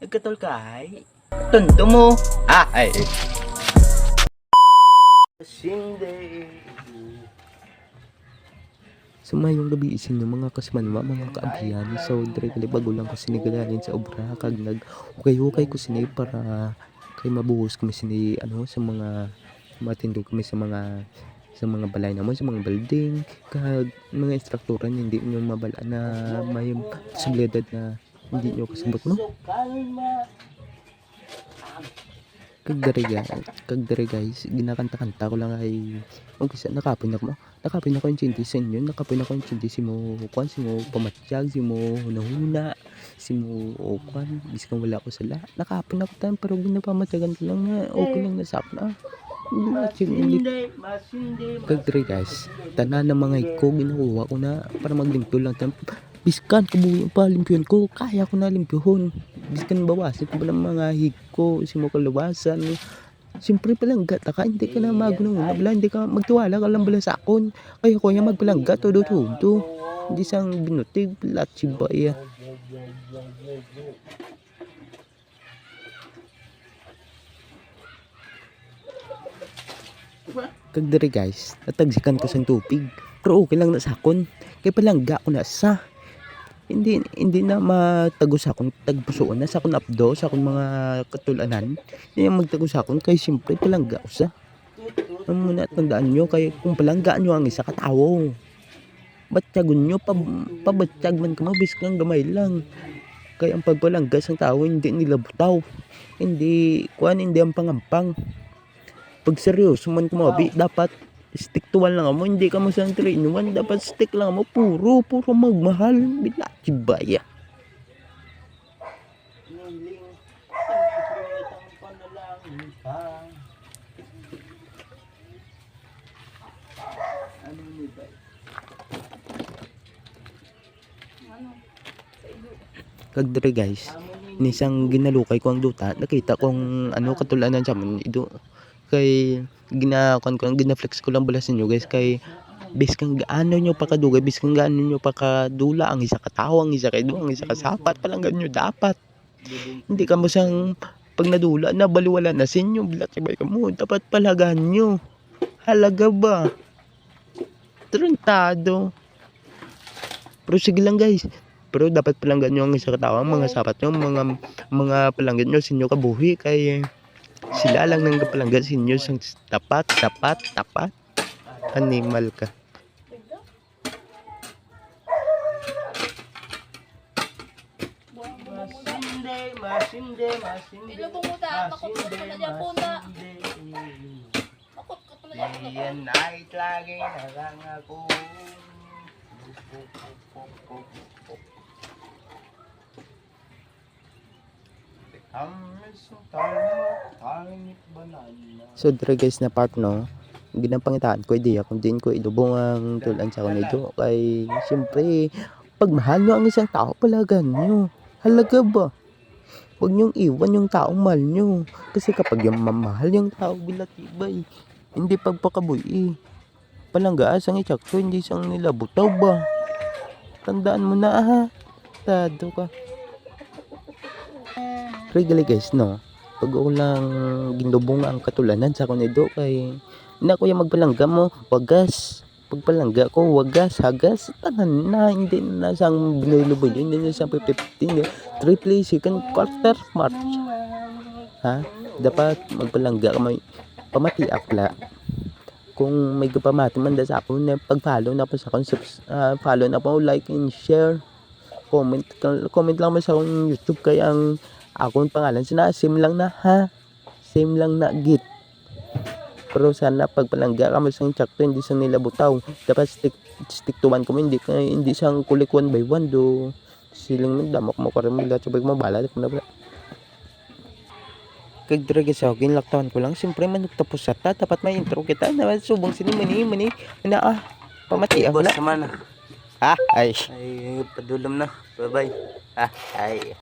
Nagkatol ka ay. Tunto mo. Ay. Sindi. Sumayong gabi isin yung mga kasmanwa, mga kaabhiyan. So, dire gali bago lang ko sinigalanin sa obra. Kag nag-ukay-ukay ko sinay para kay mabuhos kami sinay sa mga matindog kami sa mga balay naman, sa mga building. Kag mga instrukturan hindi nyo mabala na may posibilidad na hindi nyo kasabot mo. Kag dere guys, ginakanta-kanta ko lang ay umpisa nakapin ako yung chindi sa inyo, nakapin ako yung chindi si mo kwan, si mo pamatsyag, si mo hunahuna, si mo kwan, biskang wala ko sala, nakapin ako tayo pero ginapamatyagan ko lang na okay lang nasap na. Kag dere guys, tanan ng mga iko ginakuha ko na para maglimpyo lang tayo. Biskan kabuhi pa limpyuhan ko, kaya ko na limpyuhon. Biskan bawasin ko pala mga hiko, si mo kalawasan. Siyempre palangga taka, hindi ka na magunong bala, hindi ka magtiwala ka lang bala sa akon. Kaya ko niya magpalangga todo. Hindi sang binutig lat si baya. Kag dere guys, natagsikan ko sang tubig. Pero okay lang na sa akon. Kaya palangga ko na sa hindi na matagos akong tagpusoon na sa akong apdo, sa akong mga katulanan. Hindi na magtagos akong kay siyempre palangga ko sa. Muna tandaan nyo, kay kung palanggaan nyo ang isa katao, batyagon nyo, pabatsyag man ka mabis kang gamay lang. Kaya ang pagpalangga sa tao, hindi nila butaw. Hindi ang pangampang. Pag seryoso man kumabi, dapat stick to one lang mo, hindi ka mo sa 3-in-1, dapat stick lang mo, puro magmahal, bila chibaya. Kag dere guys, nisang ginalukay ko ang duta, nakita kong katulanan siya man ido. Kay ginaflex ko lang bala sa inyo guys, kay biskang gaano nyo pa kadugay, biskang gaano nyo pa kadula ang isa katao, ang isa kay ang isa kasapat palang ganyo dapat. Hindi ka mo sang pag nadula na baliwala na sinyo, bilat sabay ka mo, dapat palagaan nyo. Halaga ba? Trentado. Pero sige lang guys, pero dapat palanggan nyo ang isa katao, ang mga sapat nyo, mga palanggan nyo sinyo kabuhi, kay sila lang nang kapalanggan sa inyo sang tapat. Animal ka. Masinde. Ilo bumuta, makot ka pala dyan punta. Makot ka pala dyan punta. Yan night lagi na lang ako. So dire guys na part no, ginapangitahan ko idea kung din ko idubong ang tulan sa kanido, kay siyempre pag mahal nyo ang isang tao palagan nyo. Halaga ba? Huwag nyong iwan yung taong mahal nyo, kasi kapag yung mamahal yung tao bilatibay, hindi pagpakabuhi, palanggaas ang itsakto, hindi sang nilabutaw ba? Tandaan mo na ha, tado ka. Regally guys no, pag ako lang ginubong ang katulanan sa kunido, kay na kuya magpalangga mo, wagas. Pagpalangga ko, wagas, hagas, tanan na, hindi na sang binulubo yun, hindi na sang 15, triple second quarter march. Ha? Dapat magpalangga ka may pamati akla. Kung may kapamati man da sa ako na pag-follow na po sa akong follow na po, like and share. Comment lang mo sa akong YouTube, kaya ang akong pangalan same lang na ha. Same lang na git. Pero sana pagpalangga ka mo sang tsakto, hindi sang nilabutaw. Dapat stick to one ko, hindi sang kulik 1 by 1 do. Siling nagdamok mo karon mila sabay mo bala na bala. Kag dire guys, ginlaktawan ko lang siyempre man tapos sa dapat may intro kita na subong sini mani na pamati Boss na. naman. Ay Ay, padulom na. Bye-bye. Ay.